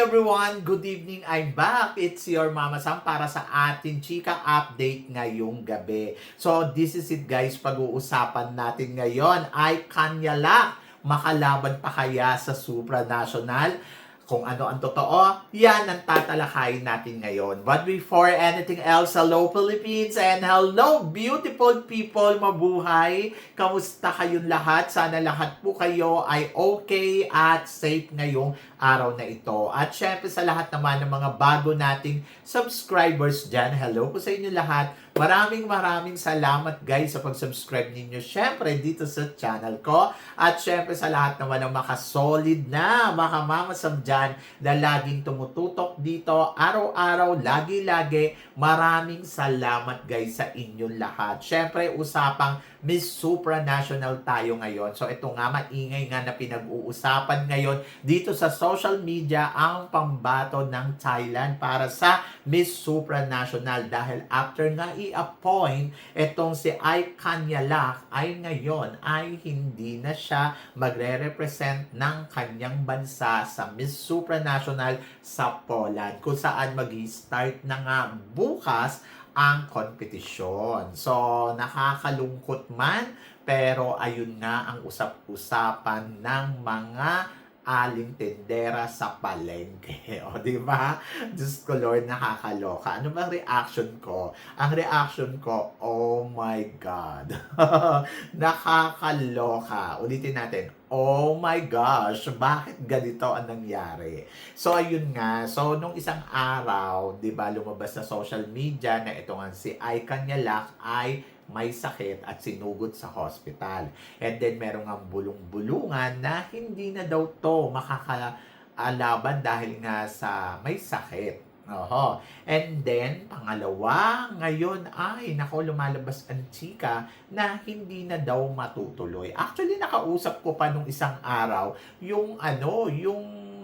everyone! Good evening! I'm back! It's your Mama Sam para sa ating chika update ngayong gabi. So, this is it guys. Pag-uusapan natin ngayon ay kanyala. Makalaban pa kaya sa supranational? Kung ano ang totoo, yan ang tatalakayin natin ngayon. But before anything else, hello Philippines and hello beautiful people, mabuhay! Kamusta kayong lahat? Sana lahat po kayo ay okay at safe ngayong araw na ito. At syempre sa lahat naman ng mga bago nating subscribers dyan, hello po sa inyo lahat. Maraming salamat guys sa pag-subscribe ninyo syempre dito sa channel ko. At syempre sa lahat naman ng makasolid na makamamasam dyan na laging tumututok dito araw-araw, lagi-lagi. Maraming salamat guys sa inyong lahat. Syempre usapang Miss Supranational tayo ngayon. So ito nga, maingay nga na pinag-uusapan ngayon dito sa social media ang pambato ng Thailand para sa Miss Supranational dahil after nga i-appoint itong si Ai Kanyalak ay ngayon ay hindi na siya magre-represent ng kanyang bansa sa Miss Supranational sa Poland kung saan mag-start na nga bukas ang kompetisyon. So, nakakalungkot man, pero ayun nga ang usap-usapan ng mga aling tendera sa palengke. O, di ba? Diyos ko, Lord, nakakaloka. Ano ba reaction ko? Ang reaction ko, oh my God. Nakakaloka. Ulitin natin. Oh my gosh, bakit ganito ang nangyari? So, ayun nga. So, nung isang araw, di ba, lumabas sa social media na ito nga si Ai Kanyalak ay may sakit at sinugod sa hospital. And then, merong ang bulong-bulungan na hindi na daw to makakalaban dahil nga sa may sakit. Oho. And then, pangalawa, ngayon ay, lumalabas ang chika na hindi na daw matutuloy. Actually, nakausap ko pa nung isang araw yung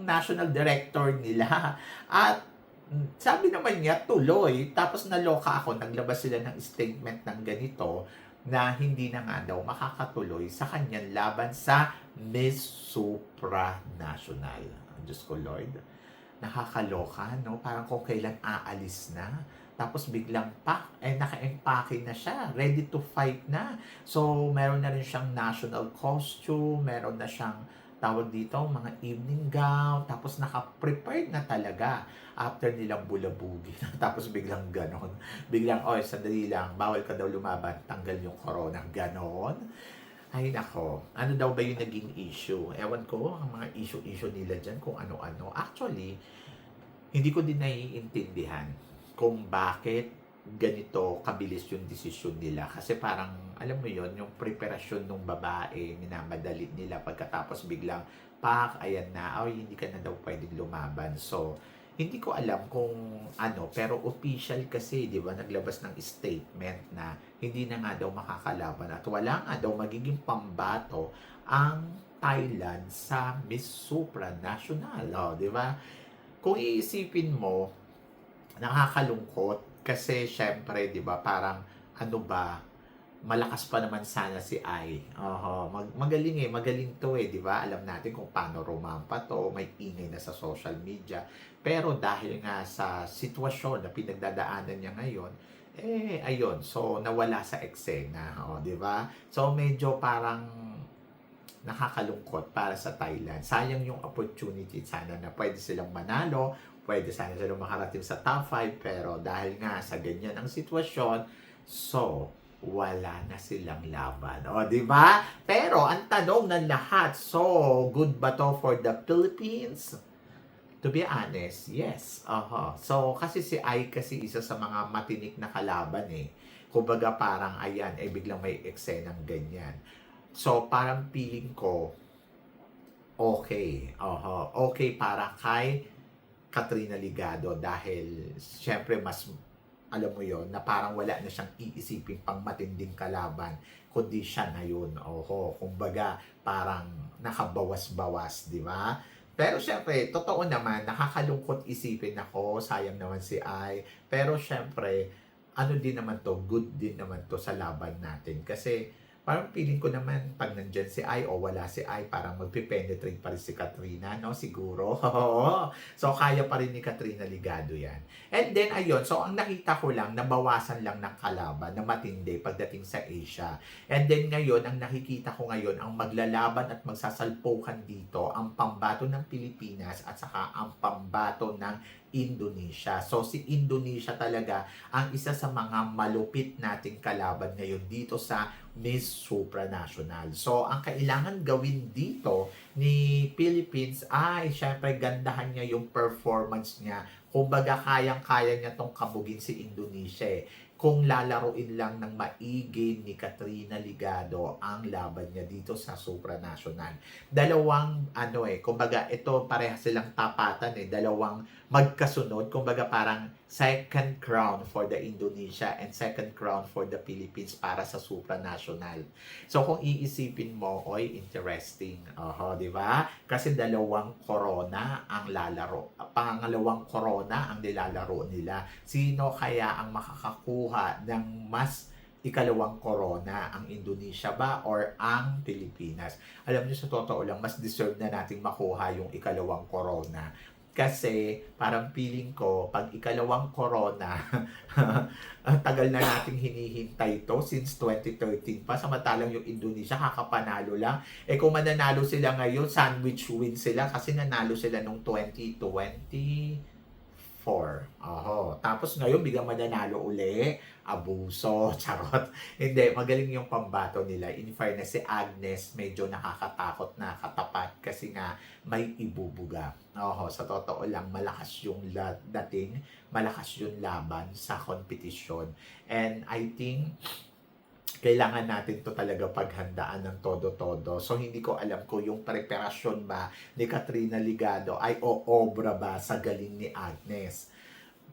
national director nila. At sabi naman niya, tuloy. Tapos naloka ako, naglabas sila ng statement ng ganito na hindi na nga daw makakatuloy sa kanyang laban sa Miss Supranational. Diyos ko, Lord. Nakakaloka, no? Parang kung kailan aalis na. Tapos biglang naka-empake na siya. Ready to fight na. So, meron na rin siyang national costume. Meron na siyang tawag dito, mga evening gown, tapos naka-prepared na talaga after nilang bulabugi. Tapos biglang ganon. Biglang, sandali lang, bawal ka daw lumaban, tanggal yung corona, ganon. Ay nako, ano daw ba yung naging issue? Ewan ko, ang mga issue nila dyan, kung ano-ano. Actually, hindi ko din naiintindihan kung bakit ganito kabilis yung desisyon nila. Kasi parang, alam mo yon yung preparasyon ng babae, minamadali nila pagkatapos biglang, ayan na, hindi ka na daw pwedeng lumaban. So, hindi ko alam kung pero official kasi, di ba, naglabas ng statement na hindi na nga daw makakalaban at wala nga daw magiging pambato ang Thailand sa Miss Supranational. Di ba? Kung iisipin mo, nakakalungkot kasi syempre, 'di ba, parang malakas pa naman sana si Ai. Magaling 'to 'di ba? Alam natin kung paano rumampa 'to, may ingay na sa social media. Pero dahil nga sa sitwasyon na pinagdadaanan niya ngayon, ayun, so nawala sa eksena, 'di ba? So medyo parang nakakalungkot para sa Thailand. Sayang yung opportunity sana na pwede silang manalo, pwede sana silang makarating sa top 5, pero dahil nga sa ganyan ang sitwasyon, so wala na silang laban. Di ba? Pero ang tanong ng lahat, so good ba to for the Philippines? To be honest, yes. So kasi si Ai kasi isa sa mga matinik na kalaban Kumbaga parang ayan, biglang may eksenang ganyan. So, parang feeling ko, okay. Okay para kay Katrina Ligado dahil syempre mas, alam mo yon na parang wala na siyang iisipin pang matinding kalaban, kundi siya na yun. Kumbaga, parang nakabawas-bawas, di ba? Pero syempre, totoo naman, nakakalungkot isipin ako, sayang naman si Ai. Pero syempre, din naman to, good din naman to sa laban natin. Kasi, parang feeling ko naman 'pag nandiyan si Ai o wala si Ai parang magpe-penetrate pa rin si Katrina 'no, siguro. Oo. So, kaya pa rin ni Katrina Ligado 'yan. And then ayun, so ang nakita ko lang nabawasan lang ng kalaban na matindi pagdating sa Asia. And then ngayon, ang nakikita ko ngayon, ang maglalaban at magsasalpukan dito ang pambato ng Pilipinas at saka ang pambato ng Indonesia. So si Indonesia talaga ang isa sa mga malupit nating kalaban ngayon dito sa Miss Supranational. So ang kailangan gawin dito ni Philippines ay syempre gandahan niya yung performance niya. Kumbaga kayang-kaya niya tong kabugin si Indonesia kung lalaruin lang ng maigi ni Katrina Ligado ang laban niya dito sa supranational. Dalawang kumbaga ito parehas silang tapatan dalawang magkasunod, kumbaga parang second crown for the Indonesia and second crown for the Philippines para sa supranational. So kung iisipin mo, oy, interesting. Oho, di ba? Kasi dalawang corona ang lalaro. Pangalawang corona ang nilalaro nila. Sino kaya ang makakakuha ng mas ikalawang corona, ang Indonesia ba or ang Pilipinas? Alam niyo, sa totoo lang, mas deserve na nating makuha yung ikalawang corona. Kasi parang feeling ko, pag ikalawang corona, ang tagal na nating hinihintay to since 2013 pa. Samantalang yung Indonesia, kakapanalo lang. Kung mananalo sila ngayon, sandwich win sila kasi nanalo sila nung 2024. Oho. Tapos ngayon, biglang mananalo uli. Abuso, charot. Hindi, magaling yung pambato nila. In fairness, si Agnes medyo nakakatakot na katapat kasi nga may ibubuga. Oho, sa totoo lang, malakas yung dating, malakas yung laban sa kompetisyon. And I think, kailangan natin to talaga paghandaan ng todo-todo. So, hindi ko alam kung yung preparasyon ba ni Katrina Ligado ay oobra ba sa galing ni Agnes.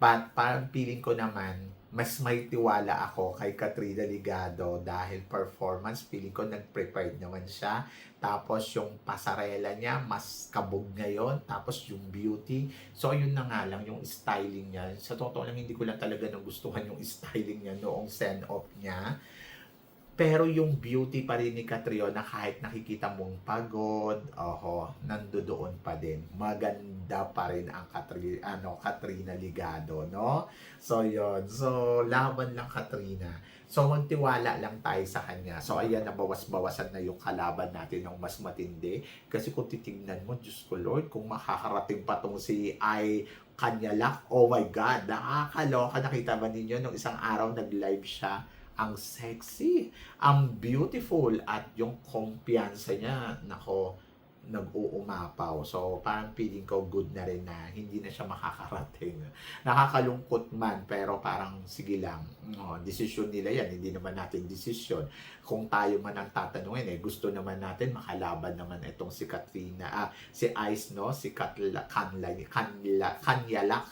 But parang feeling ko naman, mas may tiwala ako kay Katrina Ligado dahil performance, feeling ko nag-prepared naman siya. Tapos yung pasarela niya, mas kabog ngayon. Tapos yung beauty. So yun na nga lang, yung styling niya. Sa totoo lang, hindi ko lang talaga nagustuhan yung styling niya noong send-off niya. Pero yung beauty pa rin ni Catriona, kahit nakikita mong pagod, nandoon pa din. Maganda pa rin ang Katrina Ligado, no? So, yun. So, laban lang Katrina. So, magtiwala lang tayo sa kanya. So, ayan, nabawas-bawasan na yung kalaban natin ng mas matindi. Kasi kung titignan mo, Diyos ko Lord, kung makakarating pa tong si Kanyalak, oh my God, nakakaloka. Nakita ba ninyo, nung isang araw nag-live siya, ang sexy, ang beautiful, at yung kumpiyansa niya, nako, nag-uumapaw. So, parang feeling ko good na rin na hindi na siya makakarating. Nakakalungkot man, pero parang sige lang. Desisyon nila yan, hindi naman natin desisyon. Kung tayo man ang tatanungin, gusto naman natin makalaban naman itong si Katrina, si Ice, no? Si Kanyalak.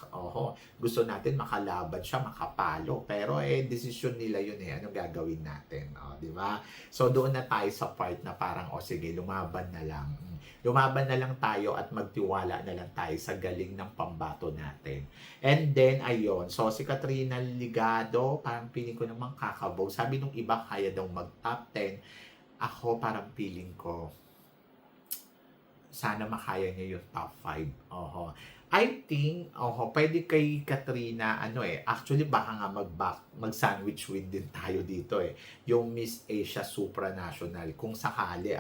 Gusto natin makalaban siya, makapalo. Pero desisyon nila yun Anong gagawin natin? Di ba? So, doon na tayo sa part na parang, sige, lumaban na lang. Lumaban na lang tayo at magtiwala na lang tayo sa galing ng pambato natin. And then, ayun. So, si Katrina Ligado, parang feeling ko naman kakabog. Sabi nung iba, kaya daw mag-top 10. Ako, parang feeling ko, sana makaya niya yung top 5. I think, pwede kay Katrina, actually baka nga mag-sandwich win din tayo dito yung Miss Asia Supranational, kung sakali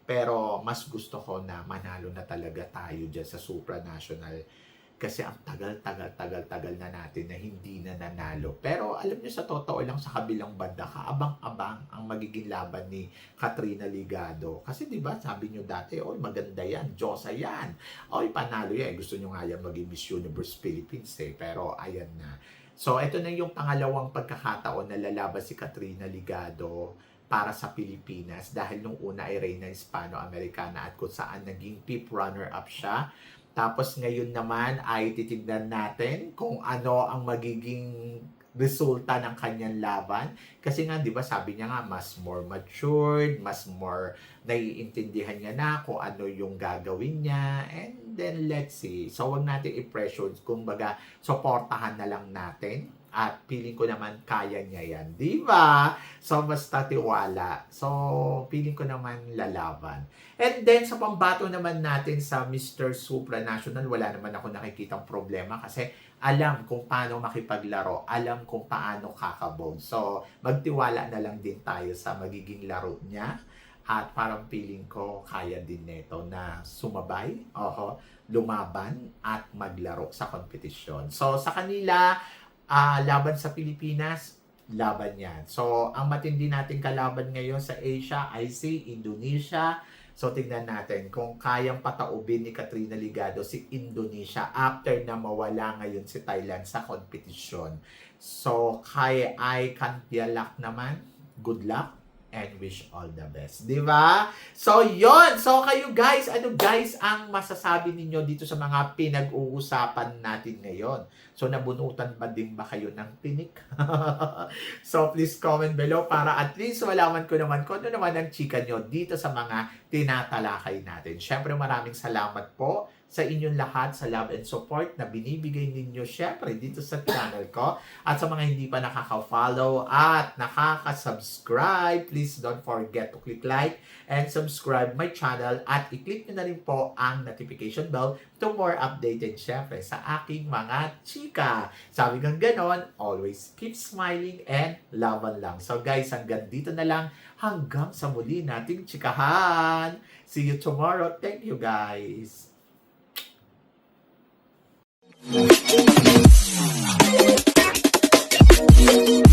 Pero mas gusto ko na manalo na talaga tayo dyan sa supranational. Kasi ang tagal na natin na hindi na nanalo. Pero alam niyo, sa totoo lang, sa kabilang banda, kaabang-abang ang magiging laban ni Katrina Ligado. Kasi 'di ba, sabi niyo dati, oy, maganda yan, Diyosa yan. Oy, panalo yan. Gusto niyo nga yan maging Miss Universe Philippines Pero ayan na. So, ito na yung pangalawang pagkakataon na lalaban si Katrina Ligado para sa Pilipinas, dahil nung una ay Reina Hispano-Americana at kung saan naging 5th runner-up siya. Tapos ngayon naman ay titignan natin kung ano ang magiging resulta ng kanyang laban. Kasi nga, di ba, sabi niya nga, mas more matured, mas more naiintindihan niya na kung ano yung gagawin niya. And then, let's see. So, wag natin i-pressure. Kumbaga, supportahan na lang natin At feeling ko naman kaya niya yan. Di ba? So, basta tiwala. So, feeling ko naman lalaban. And then, sa pambato naman natin sa Mr. Supranational, wala naman ako nakikitang problema kasi alam kung paano makipaglaro, alam kung paano kakabog. So, magtiwala na lang din tayo sa magiging laro niya. At parang feeling ko kaya din nito na sumabay, lumaban at maglaro sa kompetisyon. So, sa kanila, laban sa Pilipinas, laban yan. So, ang matindi nating kalaban ngayon sa Asia ay si Indonesia. So, tignan natin kung kayang pataubin ni Katrina Ligado si Indonesia after na mawala ngayon si Thailand sa kompetisyon. So, kay Icon Tialak naman, good luck and wish all the best. Di ba? So, yon. So, kayo guys, ano guys ang masasabi ninyo dito sa mga pinag-uusapan natin ngayon? So, nabunutan ba din ba kayo ng tinik? So, please comment below para at least malaman ko naman kung ano naman ang chika nyo dito sa mga tinatalakay natin. Syempre, maraming salamat po sa inyong lahat sa love and support na binibigay ninyo syempre dito sa channel ko. At sa mga hindi pa nakaka-follow at nakaka-subscribe, please don't forget to click like and subscribe my channel at i-click nyo na rin po ang notification bell to more updated syempre sa aking mga chika. Sabi kang ganon, always keep smiling and laban lang. So guys, hanggang dito na lang. Hanggang sa muli nating chikahan. See you tomorrow. Thank you guys. Thank you.